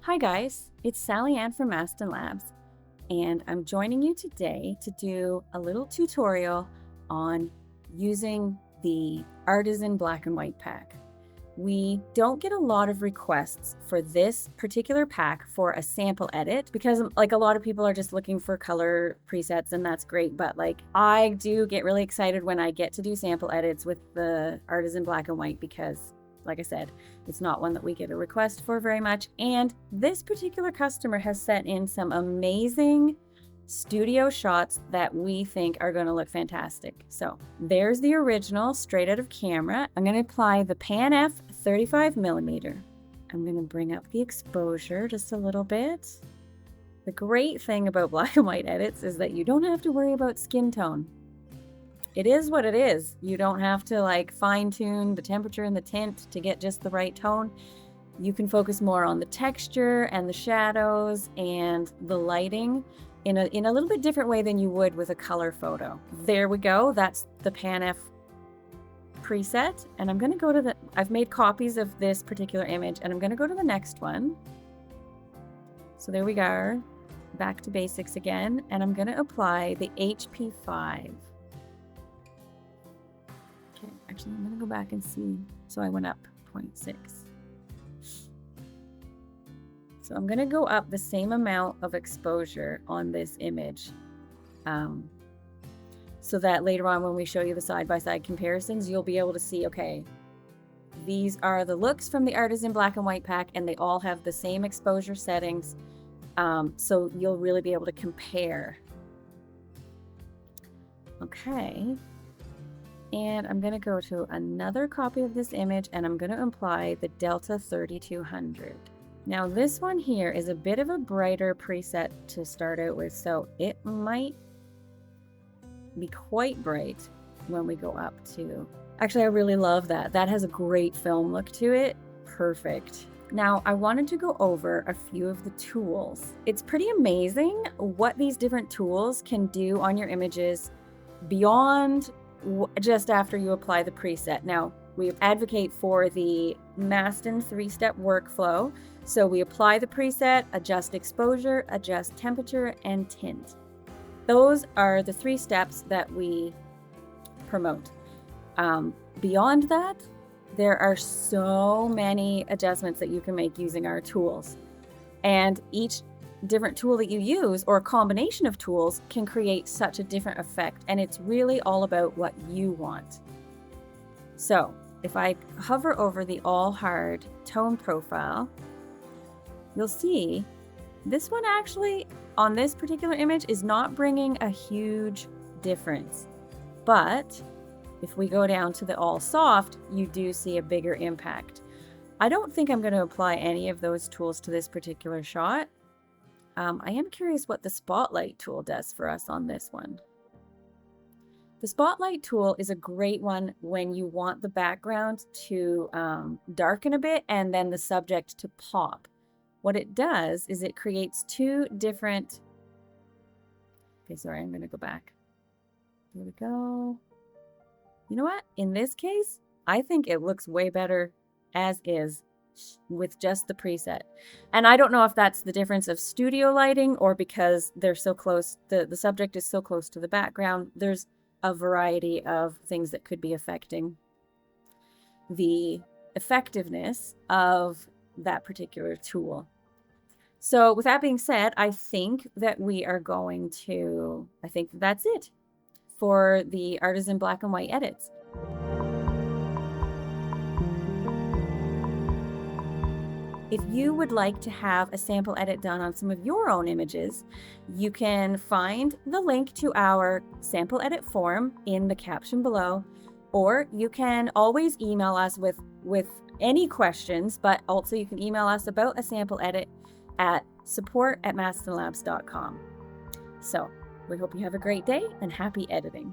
Hi guys, it's Sally Ann from Mastin Labs, and I'm joining you today to do a little tutorial on using the Artisan black and white pack. We don't get a lot of requests for this particular pack for a sample edit because like a lot of people are just looking for color presets, and that's great, but like I do get really excited when I get to do sample edits with the Artisan black and white because, like I said, it's not one that we get a request for very much. And this particular customer has sent in some amazing studio shots that we think are going to look fantastic. So there's the original straight out of camera. I'm going to apply the Pan F 35mm. I'm going to bring up the exposure just a little bit. The great thing about black and white edits is that you don't have to worry about skin tone. It is what it is. You don't have to like fine tune the temperature and the tint to get just the right tone. You can focus more on the texture and the shadows and the lighting in a little bit different way than you would with a color photo. There we go. That's the Pan F preset. And I'm going to go to I've made copies of this particular image, and I'm going to go to the next one. So there we go. Back to basics again. And I'm going to apply the HP5. Okay, actually, I'm going to go back and see. So I went up 0.6. So I'm going to go up the same amount of exposure on this image so that later on when we show you the side-by-side comparisons, you'll be able to see, okay, these are the looks from the Artisan black and white pack, and they all have the same exposure settings. So you'll really be able to compare. Okay. And I'm going to go to another copy of this image, and I'm going to apply the Delta 3200. Now this one here is a bit of a brighter preset to start out with, so it might be quite bright when we go up to... Actually, I really love that. That has a great film look to it. Perfect. Now, I wanted to go over a few of the tools. It's pretty amazing what these different tools can do on your images beyond just after you apply the preset. Now, we advocate for the Mastin 3-step workflow. So we apply the preset, adjust exposure, adjust temperature, and tint. Those are the 3 steps that we promote. Beyond that, there are so many adjustments that you can make using our tools. And each different tool that you use, or a combination of tools, can create such a different effect. And it's really all about what you want. So if I hover over the all hard tone profile, you'll see this one actually on this particular image is not bringing a huge difference. But if we go down to the all soft, you do see a bigger impact. I don't think I'm going to apply any of those tools to this particular shot. I am curious what the spotlight tool does for us on this one. The spotlight tool is a great one when you want the background to darken a bit and then the subject to pop. What it does is it creates 2 different... Okay, sorry, I'm going to go back. There we go. You know what? In this case, I think it looks way better as is with just the preset. And I don't know if that's the difference of studio lighting or because they're so close, the subject is so close to the background. There's a variety of things that could be affecting the effectiveness of that particular tool. So with that being said, I think that we are going to, I think that's it for the Artisan black and white edits. If you would like to have a sample edit done on some of your own images, you can find the link to our sample edit form in the caption below, or you can always email us with any questions, but also you can email us about a sample edit at support@mastinlabs.com. So we hope you have a great day and happy editing.